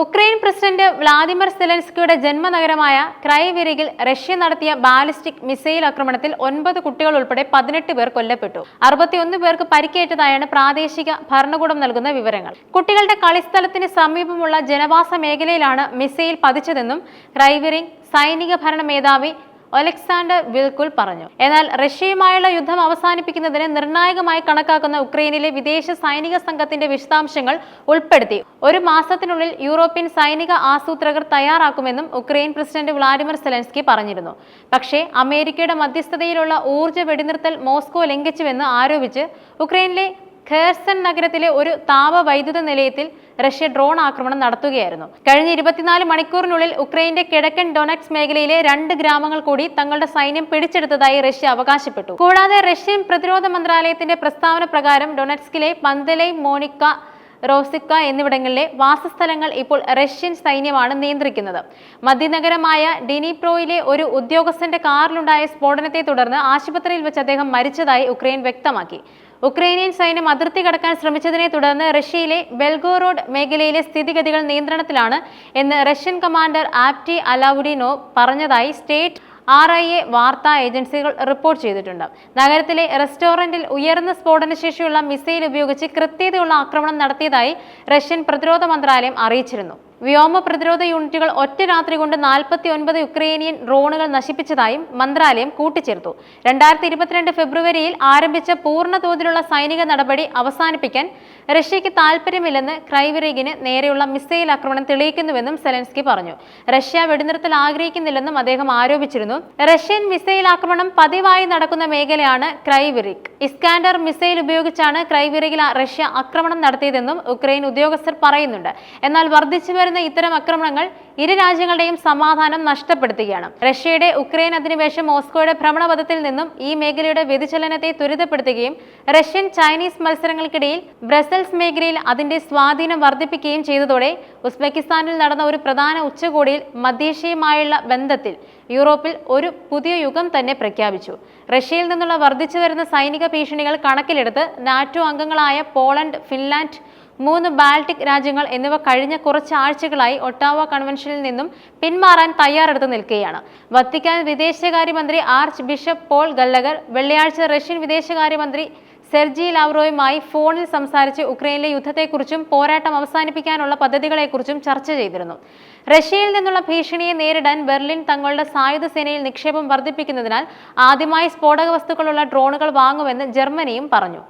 Ukraine president Vladimir സെലൻസ്കിയുടെ ജന്മനഗരമായ ക്രൈവിരികിൽ Russia നടത്തിയ ballistic missile ആക്രമണത്തിൽ 9 കുട്ടികൾ ഉൾപ്പെടെ 18 പേർ കൊല്ലപ്പെട്ടു. 61 പേർക്ക് പരിക്കേറ്റതായാണ് പ്രാദേശിക ഭരണകൂടം നൽകുന്ന വിവരങ്ങൾ. കുട്ടികളുടെ കളിസ്ഥലത്തിന് സമീപമുള്ള ജനവാസ മേഖലയിലാണ് മിസൈൽ പതിച്ചതെന്നും ക്രൈവിരിഗ് സൈനിക ഭരണ മേധാവി ഒലക്സാണ്ടർ വിൽക്കുൽ പറഞ്ഞു. എന്നാൽ റഷ്യയുമായുള്ള യുദ്ധം അവസാനിപ്പിക്കുന്നതിന് നിർണായകമായി കണക്കാക്കുന്ന ഉക്രൈനിലെ വിദേശ സൈനിക സംഘത്തിന്റെ വിശദാംശങ്ങൾ ഉൾപ്പെടുത്തി ഒരു മാസത്തിനുള്ളിൽ യൂറോപ്യൻ സൈനിക ആസൂത്രകർ തയ്യാറാക്കുമെന്നും ഉക്രൈൻ പ്രസിഡന്റ് വ്ളാദിമിർ സെലൻസ്കി പറഞ്ഞിരുന്നു. പക്ഷേ അമേരിക്കയുടെ മധ്യസ്ഥതയിലുള്ള ഊർജ്ജ വെടിനിർത്തൽ മോസ്കോ ലംഘിച്ചുവെന്ന് ആരോപിച്ച് ഉക്രൈനിലെ ഖേർസൺ നഗരത്തിലെ ഒരു താപവൈദ്യുത നിലയത്തിൽ റഷ്യ ഡ്രോൺ ആക്രമണം നടത്തുകയായിരുന്നു. കഴിഞ്ഞ 24 മണിക്കൂറിനുള്ളിൽ ഉക്രൈന്റെ കിഴക്കൻ ഡൊണറ്റ്സ്ക് മേഖലയിലെ 2 ഗ്രാമങ്ങൾ കൂടി തങ്ങളുടെ സൈന്യം പിടിച്ചെടുത്തതായി റഷ്യ അവകാശപ്പെട്ടു. കൂടാതെ റഷ്യൻ പ്രതിരോധ മന്ത്രാലയത്തിന്റെ പ്രസ്താവന പ്രകാരം ഡൊണറ്റ്സ്കിലെ പന്തലൈ, മോണിക്ക, റോസിക്ക എന്നിവിടങ്ങളിലെ വാസസ്ഥലങ്ങൾ ഇപ്പോൾ റഷ്യൻ സൈന്യമാണ് നിയന്ത്രിക്കുന്നത്. മധ്യനഗരമായ ഡിനിപ്രോയിലെ ഒരു ഉദ്യോഗസ്ഥന്റെ കാറിലുണ്ടായ സ്ഫോടനത്തെ തുടർന്ന് ആശുപത്രിയിൽ വെച്ച് അദ്ദേഹം മരിച്ചതായി ഉക്രൈൻ വ്യക്തമാക്കി. ഉക്രൈനിയൻ സൈന്യം അതിർത്തി കടക്കാൻ ശ്രമിച്ചതിനെ തുടർന്ന് റഷ്യയിലെ ബെൽഗോറോഡ് മേഖലയിലെ സ്ഥിതിഗതികൾ നിയന്ത്രണത്തിലാണ് എന്ന് റഷ്യൻ കമാൻഡർ ആപ്റ്റി അലാവുഡിനോവ് പറഞ്ഞതായി സ്റ്റേറ്റ് RIA വാർത്താ ഏജൻസികൾ റിപ്പോർട്ട് ചെയ്തിട്ടുണ്ട്. നഗരത്തിലെ റെസ്റ്റോറന്റിൽ ഉയർന്ന സ്ഫോടനശേഷിയുള്ള മിസൈൽ ഉപയോഗിച്ച് കൃത്യതയുള്ള ആക്രമണം നടത്തിയതായി റഷ്യൻ പ്രതിരോധ മന്ത്രാലയം അറിയിച്ചിരുന്നു. വ്യോമ പ്രതിരോധ യൂണിറ്റുകൾ ഒറ്റ രാത്രി കൊണ്ട് 49 യുക്രൈനിയൻ ഡ്രോണുകൾ നശിപ്പിച്ചതായും മന്ത്രാലയം കൂട്ടിച്ചേർത്തു. 2022 ഫെബ്രുവരിയിൽ ആരംഭിച്ച പൂർണ്ണ തോതിലുള്ള സൈനിക നടപടി അവസാനിപ്പിക്കാൻ റഷ്യയ്ക്ക് താൽപ്പര്യമില്ലെന്ന് ക്രൈവിരിഗിന് നേരെയുള്ള മിസൈൽ ആക്രമണം തെളിയിക്കുന്നുവെന്നും സെലൻസ്കി പറഞ്ഞു. റഷ്യ വെടിനിർത്തൽ ആഗ്രഹിക്കുന്നില്ലെന്നും അദ്ദേഹം ആരോപിച്ചിരുന്നു. റഷ്യൻ മിസൈൽ ആക്രമണം പതിവായി നടക്കുന്ന മേഖലയാണ് ക്രൈവിരിഗ്. ഇസ്കാൻഡർ മിസൈൽ ഉപയോഗിച്ചാണ് ക്രൈവിരിഗിൽ റഷ്യ ആക്രമണം നടത്തിയതെന്നും ഉക്രൈൻ ഉദ്യോഗസ്ഥർ പറയുന്നുണ്ട്. എന്നാൽ വർദ്ധിച്ചുവരുന്ന ഇത്തരം ആക്രമണങ്ങൾ ഇരു രാജ്യങ്ങളുടെയും സമാധാനം നഷ്ടപ്പെടുത്തുകയാണ്. റഷ്യയുടെ ഉക്രൈൻ അധിനിവേശം മോസ്കോയുടെ ഭ്രമണപഥത്തിൽ നിന്നും ഈ മേഖലയുടെ വ്യതിചലനത്തെ ത്വരിതപ്പെടുത്തുകയും റഷ്യൻ ചൈനീസ് മത്സരങ്ങൾക്കിടയിൽ ബ്രസൽസ് മേഖലയിൽ അതിന്റെ സ്വാധീനം വർദ്ധിപ്പിക്കുകയും ചെയ്തതോടെ ഉസ്ബെക്കിസ്ഥാനിൽ നടന്ന ഒരു പ്രധാന ഉച്ചകോടിയിൽ മധ്യേഷ്യയുമായുള്ള ബന്ധത്തിൽ യൂറോപ്പിൽ ഒരു പുതിയ യുഗം തന്നെ പ്രഖ്യാപിച്ചു. റഷ്യയിൽ നിന്നുള്ള വർദ്ധിച്ചു വരുന്ന സൈനിക ഭീഷണികൾ കണക്കിലെടുത്ത് നാറ്റോ അംഗങ്ങളായ പോളണ്ട്, ഫിൻലാൻഡ്, 3 ബാൾട്ടിക് രാജ്യങ്ങൾ എന്നിവ കഴിഞ്ഞ കുറച്ച് ആഴ്ചകളായി ഒട്ടാവ കൺവെൻഷനിൽ നിന്നും പിന്മാറാൻ തയ്യാറെടുത്ത് നിൽക്കുകയാണ്. വത്തിക്കാൻ വിദേശകാര്യമന്ത്രി ആർച്ച് ബിഷപ്പ് പോൾ ഗല്ലഗർ വെള്ളിയാഴ്ച റഷ്യൻ വിദേശകാര്യമന്ത്രി സെർജി ലാവ്റോവുമായി ഫോണിൽ സംസാരിച്ച് ഉക്രൈനിലെ യുദ്ധത്തെക്കുറിച്ചും പോരാട്ടം അവസാനിപ്പിക്കാനുള്ള പദ്ധതികളെക്കുറിച്ചും ചർച്ച ചെയ്തിരുന്നു. റഷ്യയിൽ നിന്നുള്ള ഭീഷണിയെ നേരിടാൻ ബെർലിൻ തങ്ങളുടെ സായുധ സേനയിൽ നിക്ഷേപം വർദ്ധിപ്പിക്കുന്നതിനാൽ ആദ്യമായി സ്ഫോടക വസ്തുക്കളുള്ള ഡ്രോണുകൾ വാങ്ങുമെന്ന് ജർമ്മനിയും പറഞ്ഞു.